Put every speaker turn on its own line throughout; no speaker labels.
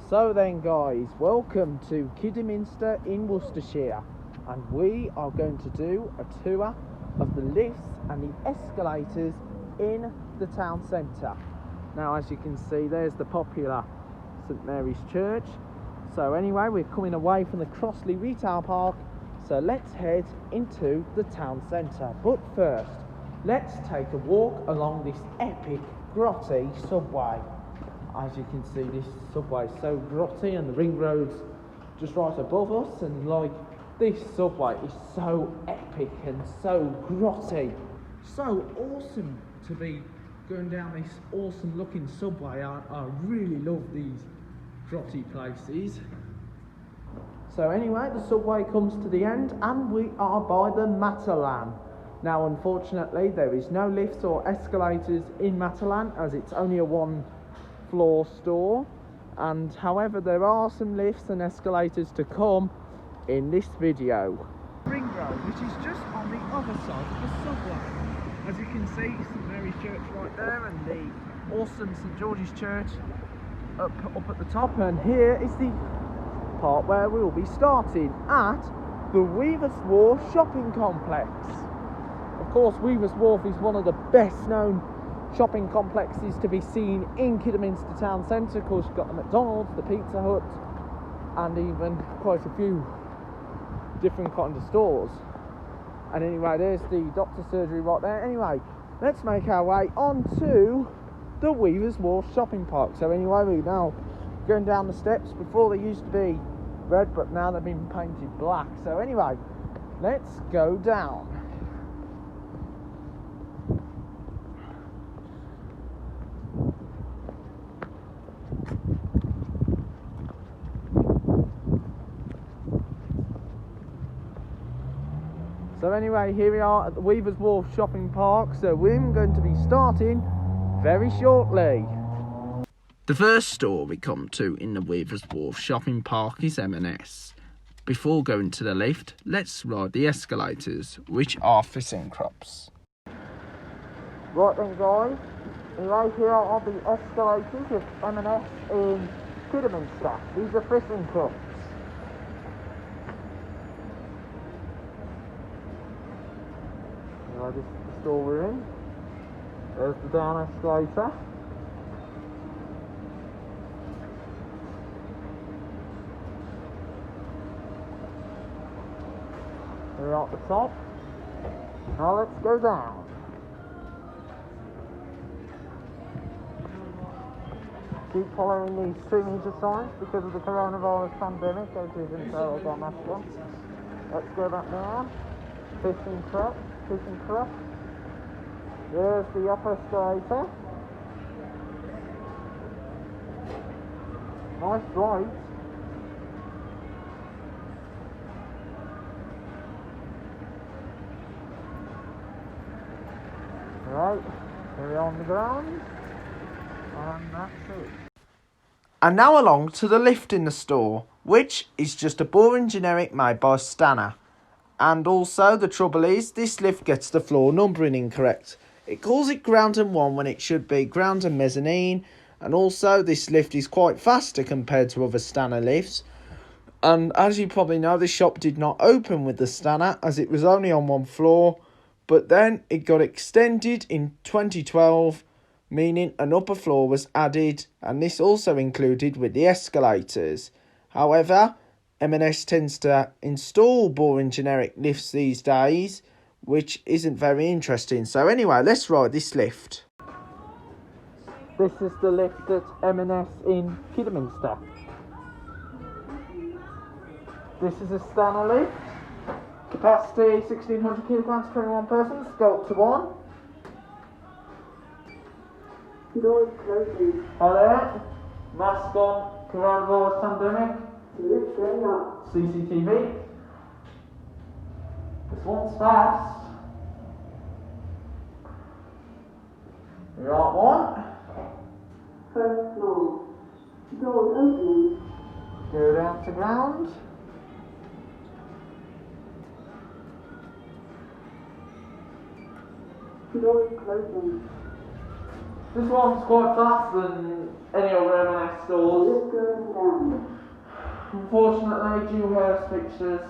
So then guys, welcome to Kidderminster in Worcestershire, and we are going to do a tour of the lifts and the escalators in the town centre. Now as you can see, there's the popular St Mary's Church. So anyway, we're coming away from the Crossley Retail Park, so let's head into the town centre. But first, let's take a walk along this epic grotty subway. As you can see, this subway is so grotty and the ring road's just right above us, and like this subway is so epic and so grotty. So awesome to be going down this awesome looking subway. I really love these grotty places. So anyway, the subway comes to the end and we are by the Matalan. Now unfortunately there is no lifts or escalators in Matalan, as it's only a one floor store, and however there are some lifts and escalators to come in this video. Ring Road, which is just on the other side of the subway. As you can see, St Mary's Church right there and the awesome St George's Church up at the top, and here is the part where we will be starting at the Weavers' Wharf shopping complex. Of course, Weavers' Wharf is one of the best known shopping complexes to be seen in Kidderminster town centre. Of course, you've got the McDonald's, the Pizza Hut, and even quite a few different kinds of stores. And anyway, there's the doctor's surgery right there. Anyway, let's make our way onto the Weavers' Wharf shopping park. So anyway, we're now going down the steps. Before they used to be red, but now they've been painted black. So anyway, let's go down. So anyway, here we are at the Weavers' Wharf shopping park, so we're going to be starting very shortly. The first store we come to in the Weavers' Wharf shopping park is M&S. Before going to the lift, let's ride the escalators, which are fishing crops. Right then guys, anyway, here are the escalators of M&S in Kidderminster. These are fishing crops. This is the store we're in. There's the down escalator. We're at the top. Now let's go down. Keep following these 2 metre signs because of the coronavirus pandemic, as you can tell I've got a mask on. Let's go back down. Fishing crop. There's the upper escalator. Nice ride. Right, here we are on the ground, and that's it. And now along to the lift in the store, which is just a boring generic made by Stanner. And also, the trouble is, this lift gets the floor numbering incorrect. It calls it ground and 1 when it should be ground and mezzanine. And also, this lift is quite faster compared to other Stanner lifts. And as you probably know, the shop did not open with the Stanner, as it was only on 1 floor. But then it got extended in 2012, meaning an upper floor was added. And this also included with the escalators. However, M&S tends to install boring generic lifts these days, which isn't very interesting. So anyway, let's ride this lift. This is the lift at M&S in Kidderminster. This is a Stanner lift. Capacity 1600 kilograms, 21 persons. Go up to 1. Doors closing. Hi there. Mask on. Coronavirus pandemic. Lift going up. CCTV. This one's fast. We're at 1. First floor. Doors opening. Go down to ground. Doors closing. This one's quite faster than any other M&S stores. Unfortunately, due house fixtures.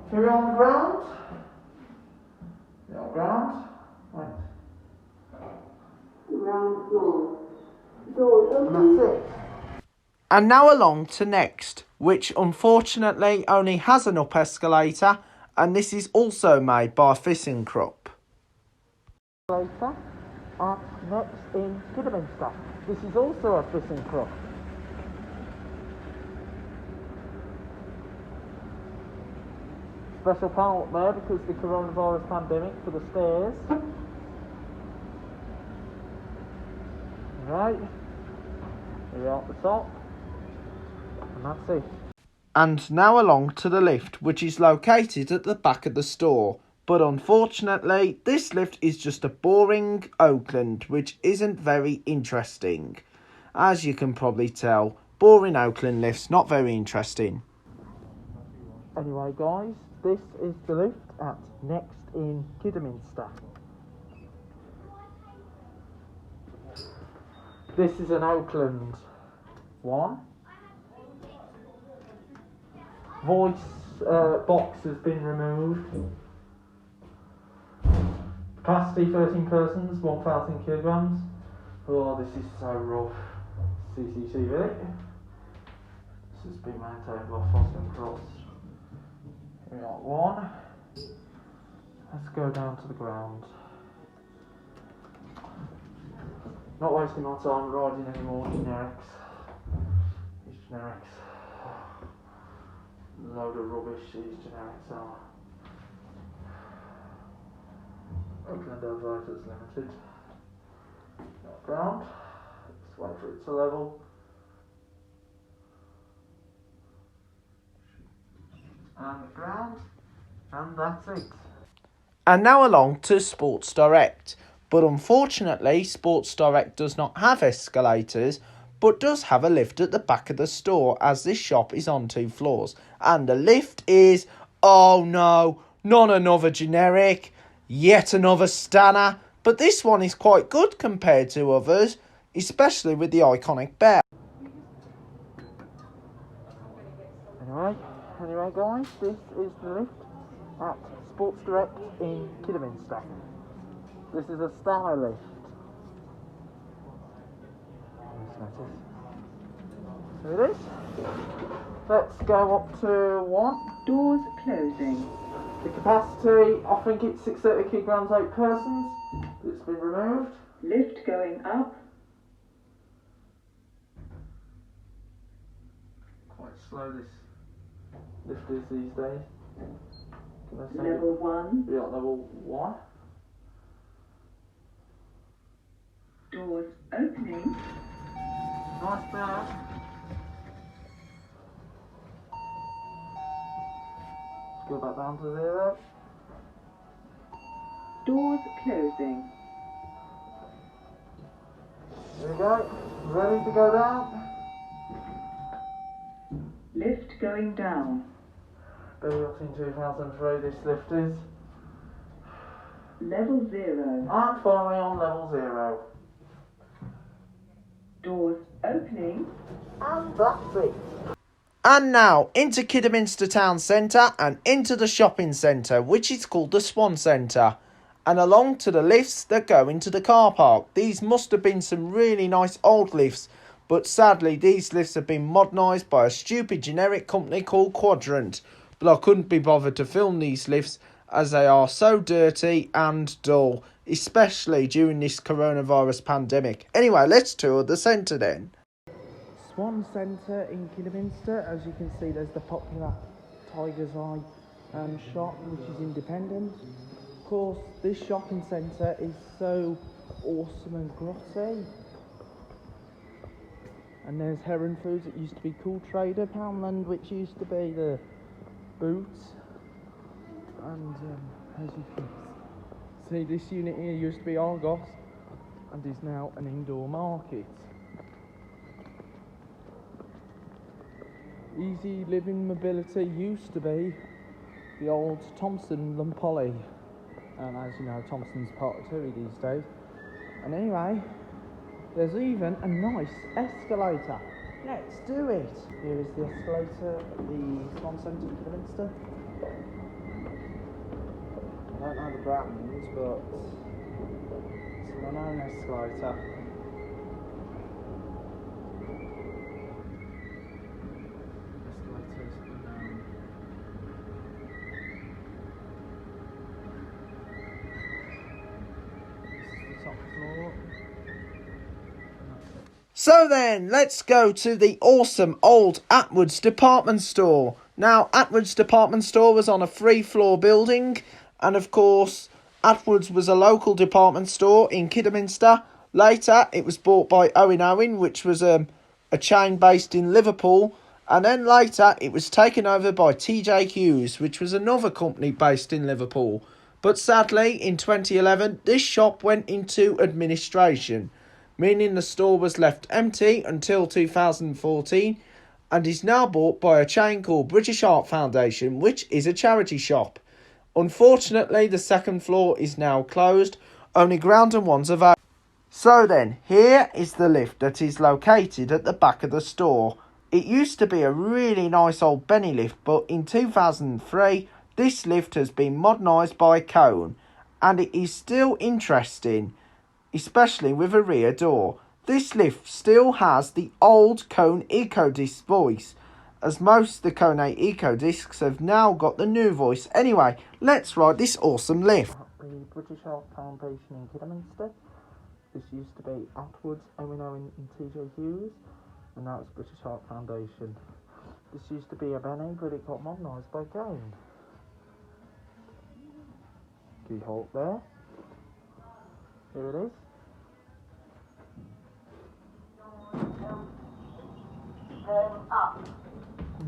If you're on the ground, right. Ground floor. Doors open. And that's it. And now along to next, which unfortunately only has an up escalator, and this is also made by ThyssenKrupp. Escalator at next in Kidderminster. This is also a ThyssenKrupp. Special panel up there because of the coronavirus pandemic for the stairs. Right, here we are at the top. And that's it. And now along to the lift, which is located at the back of the store. But unfortunately, this lift is just a boring Oakland, which isn't very interesting. As you can probably tell, boring Oakland lifts, not very interesting. Anyway guys, this is the lift at next in Kidderminster. This is an Oakland one. Voice box has been removed. Capacity 13 persons, 1,000 kilograms. Oh, this is so rough. CCTV. This has been maintained by ThyssenKrupp. Here we got one. Let's go down to the ground. Not wasting my time riding any more generics. These generics. Load of rubbish these generics are. Oakland Elevators Limited. Ground. Just wait for it to level. And ground. And that's it. And now along to Sports Direct. But unfortunately, Sports Direct does not have escalators, but does have a lift at the back of the store, as this shop is on 2 floors. And the lift is, oh no, not another generic, yet another Stanner. But this one is quite good compared to others, especially with the iconic bear. Anyway guys, this is the lift at Sports Direct in Kidderminster. This is a Stanner lift. There it is. Let's go up to 1.
Doors closing.
The capacity, I think it's 630 kilograms, 8 persons. It's been removed.
Lift going up.
Quite slow this lift is these days.
Level 1.
Yeah, level 1.
Doors opening.
Nice bird. Go back down to 0.
Doors closing.
There we go. Ready to go down.
Lift going down.
Built in 2003, this lift is.
Level 0.
And finally on level 0.
Doors opening.
And that's it. And now into Kidderminster Town Centre and into the shopping centre, which is called the Swan Center. And along to the lifts that go into the car park. These must have been some really nice old lifts, but sadly these lifts have been modernised by a stupid generic company called Quadrant. But I couldn't be bothered to film these lifts as they are so dirty and dull, especially during this coronavirus pandemic. Anyway, let's tour the centre then. Swan Center in Kidderminster. As you can see, there's the popular Tiger's Eye shop, which is independent. Of course, this shopping centre is so awesome and grotty. And there's Heron Foods. It used to be Cool Trader, Poundland, which used to be the Boots. And as you can see, this unit here used to be Argos and is now an indoor market. Easy Living Mobility used to be the old Thompson and Polly, and as you know, Thompson's part of Terry these days. And anyway, there's even a nice escalator. Let's do it. Here is the escalator at the Swan Center in Kidderminster. I don't know the brands, but it's an unknown escalator. Escalators unknown. This is the top floor. So then, let's go to the awesome old Atwood's department store. Now, Atwood's department store was on a 3-floor building, and of course, Atwood's was a local department store in Kidderminster. Later, it was bought by Owen, which was a chain based in Liverpool, and then later, it was taken over by TJ Hughes, which was another company based in Liverpool. But sadly, in 2011, this shop went into administration, meaning the store was left empty until 2014 and is now bought by a chain called British Art Foundation, which is a charity shop. Unfortunately, the second floor is now closed, only ground and one's available. So then, here is the lift that is located at the back of the store. It used to be a really nice old Benny lift, but in 2003, this lift has been modernised by Cone, and it is still interesting, especially with a rear door. This lift still has the old Cone EcoDisc voice, as most of the Cone 8 EcoDiscs have now got the new voice. Anyway, let's ride this awesome lift. The British Art Foundation in Kidderminster. This used to be Atwood's, Owen and TJ Hughes, and now it's British Art Foundation. This used to be a Benny, but it got modernised by Cone. Keyhole there. Here it is. Up.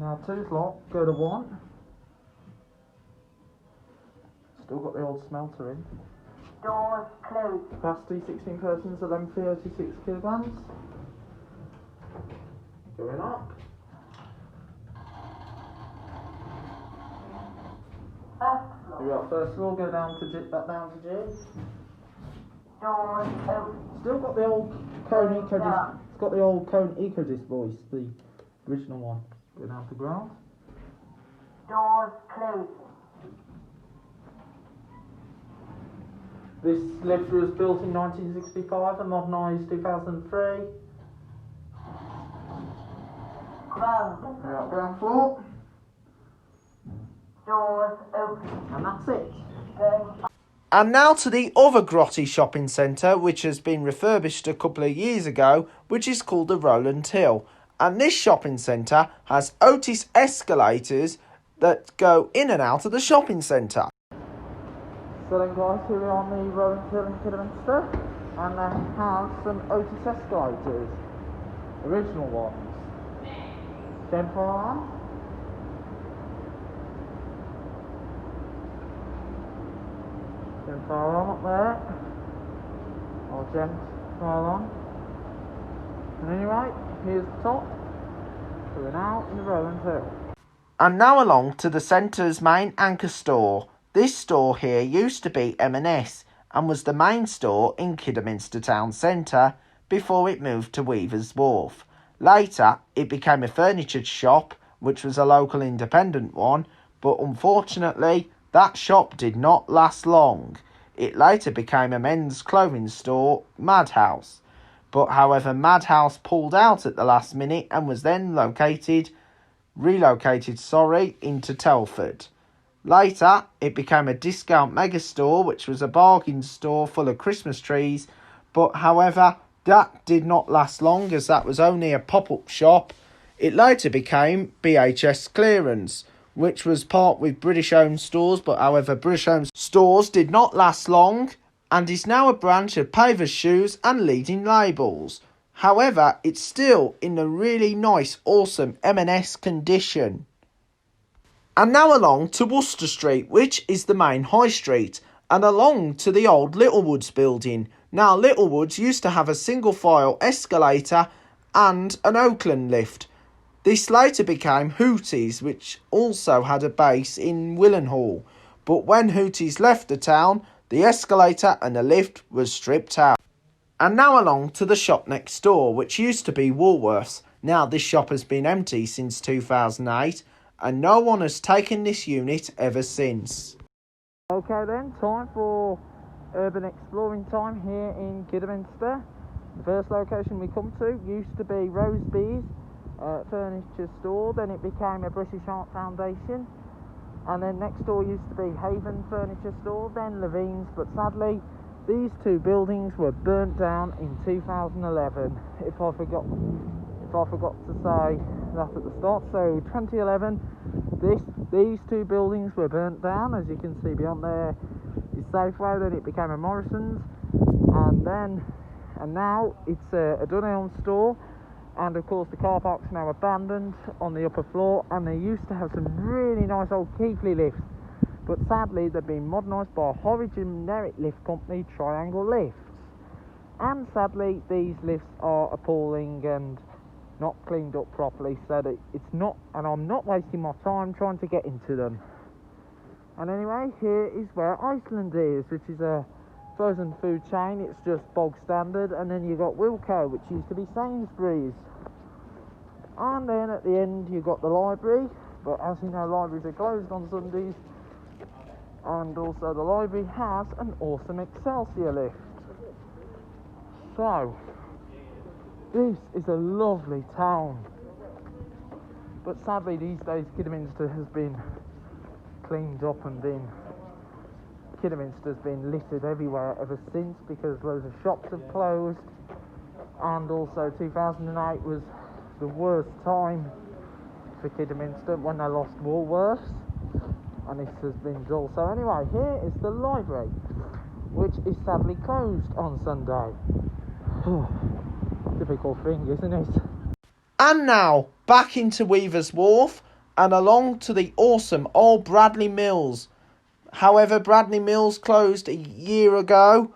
Now 2's locked, go to 1. Still got the old smelter in.
Doors closed.
Capacity 16 persons, 1136 kilograms. Going up. Here we are, first floor, go down to back down to G.
Doors open.
Still got the old Cone EcoDisc. It's got the old Cone EcoDisc voice, the original one. Go down to ground.
Doors closed.
This lift was built in 1965 and modernised 2003.
Ground.
We're at ground floor.
Doors open.
And that's it.
Going up.
And now to the other grotty shopping centre, which has been refurbished a couple of years ago, which is called the Roland Hill. And this shopping centre has Otis escalators that go in and out of the shopping centre. So then guys, here we are on the Roland Hill in Kidderminster, and they have some Otis escalators, original ones. Then on. Then far on up there. I'll jump far on. And anyway, here's the top. So we're now in the Roland Hill. And now along to the centre's main anchor store. This store here used to be M&S and was the main store in Kidderminster Town Centre before it moved to Weaver's Wharf. Later, it became a furniture shop, which was a local independent one, but unfortunately, that shop did not last long. It later became a men's clothing store, Madhouse. But however, Madhouse pulled out at the last minute and was then relocated into Telford. Later, it became a discount mega store, which was a bargain store full of Christmas trees. But however, that did not last long, as that was only a pop-up shop. It later became BHS Clearance, which was part with British-owned stores, but however, British-owned stores did not last long, and is now a branch of Pavers Shoes and Leading Labels. However, it's still in a really nice, awesome M&S condition. And now along to Worcester Street, which is the main high street, and along to the old Littlewoods building. Now, Littlewoods used to have a single-file escalator and an Oakland lift. This later became Hooties, which also had a base in Willenhall. But when Hooties left the town, the escalator and the lift was stripped out. And now along to the shop next door, which used to be Woolworths. Now this shop has been empty since 2008 and no one has taken this unit ever since. Okay then, time for urban exploring time here in Kidderminster. The first location we come to used to be Rosebee's furniture store, then it became a British Art Foundation, and then next door used to be Haven Furniture Store, then Levine's, but sadly these two buildings were burnt down in 2011. If I forgot to say that at the start. So 2011, these two buildings were burnt down. As you can see beyond there is Safeway, then it became a Morrison's, and now it's a Dunelm store. And of course the car park's now abandoned on the upper floor, and they used to have some really nice old Keighley lifts, but sadly they've been modernised by a horrid generic lift company, Triangle Lifts, and sadly these lifts are appalling and not cleaned up properly, so that it's not, and I'm not wasting my time trying to get into them. And anyway, here is where Iceland is, which is a frozen food chain. It's just bog standard. And then you got Wilko, which used to be Sainsbury's, and then at the end you got the library, but as you know, libraries are closed on Sundays. And also the library has an awesome Excelsior lift. So this is a lovely town, but sadly these days Kidderminster has been cleaned up, and Kidderminster's been littered everywhere ever since, because loads of shops have closed, and also 2008 was the worst time for Kidderminster when they lost Woolworths, and this has been dull. So anyway, here is the library, which is sadly closed on Sunday. Typical thing, isn't it? And now back into Weaver's Wharf and along to the awesome old Bradley Mills. However, Bradley Mills closed a year ago,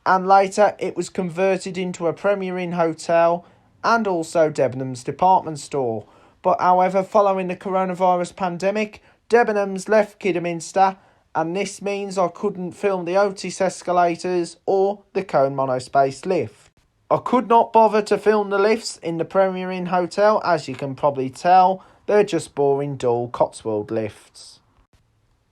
and later it was converted into a Premier Inn hotel and also Debenhams department store. But however, following the coronavirus pandemic, Debenhams left Kidderminster, and this means I couldn't film the Otis escalators or the Cone monospace lift. I could not bother to film the lifts in the Premier Inn hotel, as you can probably tell, they're just boring dull Cotswold lifts.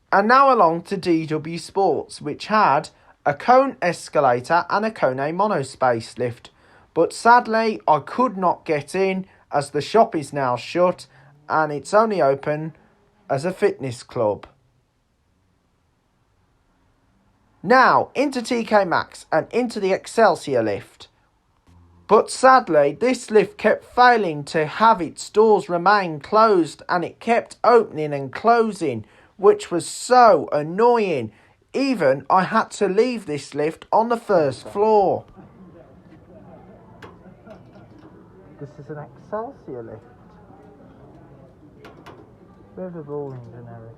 And now along to DW Sports, which had a Cone escalator and a Cone monospace lift, but sadly I could not get in as the shop is now shut and it's only open as a fitness club. Now into TK Maxx and into the Excelsior lift. But sadly, this lift kept failing to have its doors remain closed, and it kept opening and closing, which was so annoying. Even I had to leave this lift on the first floor. This is an Excelsior lift. Bit of a boring generic.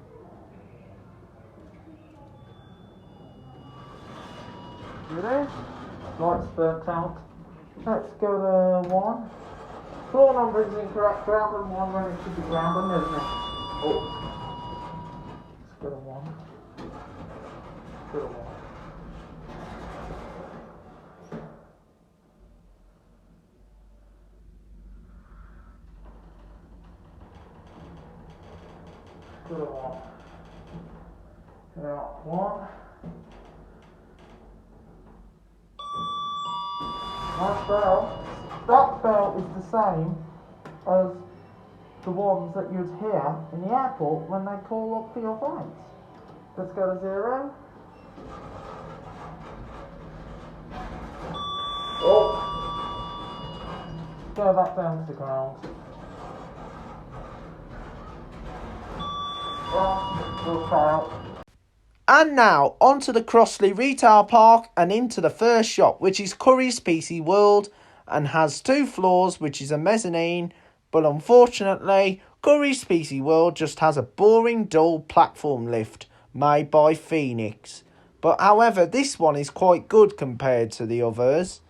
Here it is. Lights burnt out. Let's go to 1. Floor number is incorrect. Ground and 1 when it should be ground and, isn't it? Oh. Let's go to 1. Go to 1. Go to 1. Now 1. That bell is the same as the ones that you'd hear in the airport when they call up for your flights. Let's go to 0. Oh. Go back down to the ground. We'll fail. And now onto the Crossley Retail Park and into the first shop, which is Curry's PC World, and has 2 floors, which is a mezzanine. But unfortunately, Curry's PC World just has a boring, dull platform lift made by Phoenix. But however, this one is quite good compared to the others.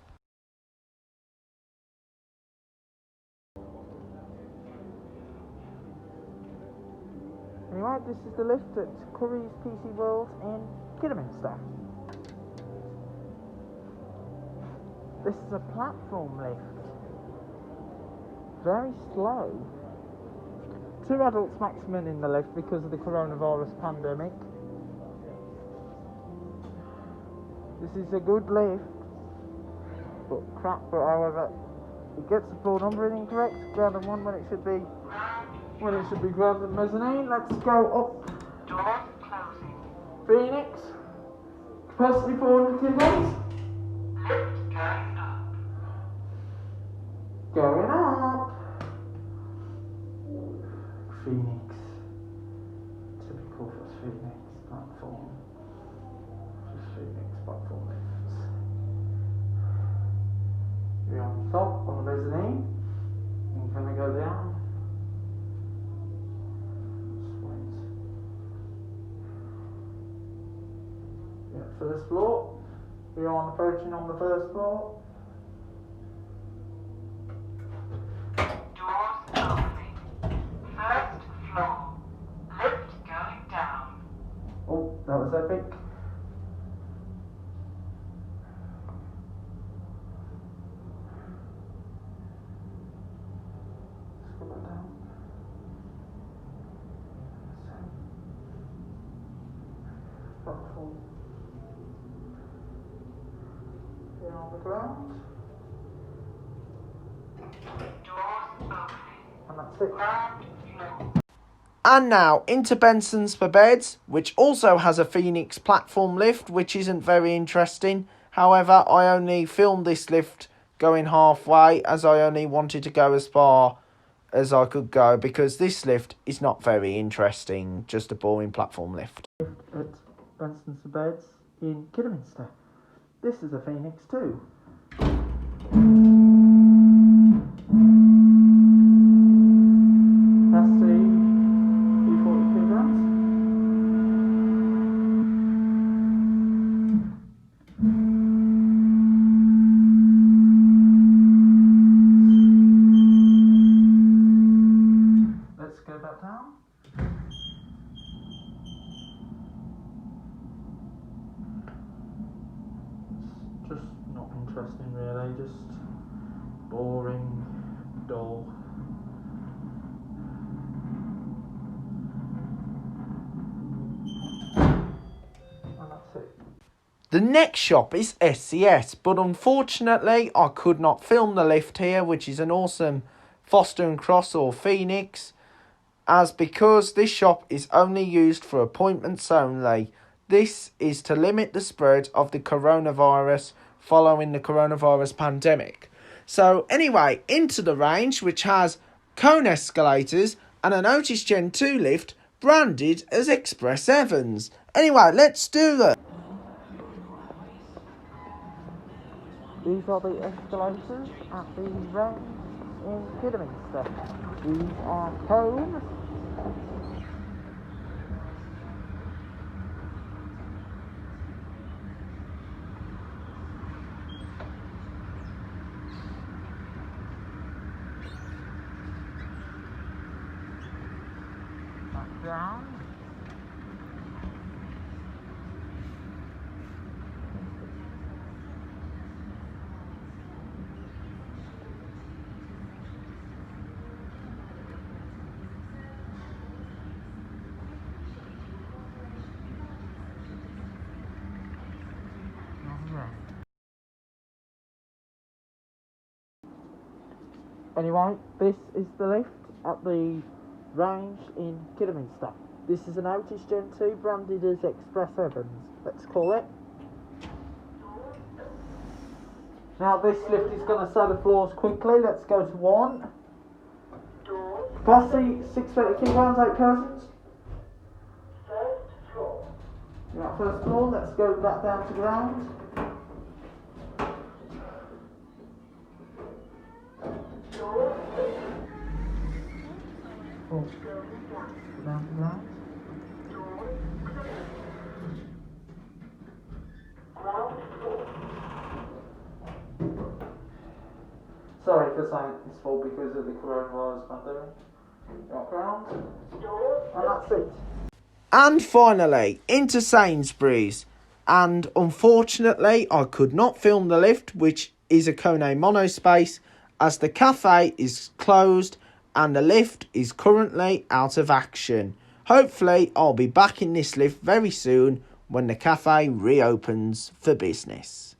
Anyway, this is the lift at Curry's PC World in Kidderminster. This is a platform lift. Very slow. 2 adults maximum in the lift because of the coronavirus pandemic. This is a good lift, but however, it gets the floor numbering incorrect. Ground and 1 when it should be ground and mezzanine. Let's go up.
Doors closing.
Phoenix. Capacity 400 kilograms.
Lift going up.
Going up. Phoenix. Typical for Phoenix platform. Just Phoenix platform lifts. We're on top on the mezzanine. I'm gonna go down. Just wait. Yeah, first floor. We are approaching on the first floor.
Doors opening. First floor. Lift going down.
Oh, that was epic. Let's go back down. Platform. Here on the ground.
Doors opening.
And that's it.
Ground floor.
And now into Benson's for Beds, which also has a Phoenix platform lift, which isn't very interesting. However, I only filmed this lift going halfway as I only wanted to go as far as I could go because this lift is not very interesting, just a boring platform lift. At Benson's for Beds in Kidderminster. This is a Phoenix too. Just not interesting really, just boring, dull. And that's it. The next shop is SCS, but unfortunately I could not film the lift here, which is an awesome Foster and Cross or Phoenix, as because this shop is only used for appointments only. This is to limit the spread of the coronavirus following the coronavirus pandemic. So anyway, into the Range, which has cone escalators and an Otis Gen 2 lift branded as Express Evans. Anyway, let's do that. These are the escalators at the Range in Kidderminster. These are cones. Back down. Anyway, this is the lift at the Range in Kidderminster. This is an Otis Gen 2 branded as Express Evans, let's call it. Now this lift is going to sew the floors quickly. Let's go to 1. Capacity 630 kilograms, 8 persons.
First floor.
You're at first floor, let's go back down to ground.
Doors
Oh. Down to ground.
ground floor.
Sorry for saying it's full because of the coronavirus pandemic. You're at ground.
Doors.
And that's it. And finally, into Sainsbury's. And unfortunately, I could not film the lift, which is a Kone monospace as the cafe is closed and the lift is currently out of action. Hopefully I'll be back in this lift very soon when the cafe reopens for business.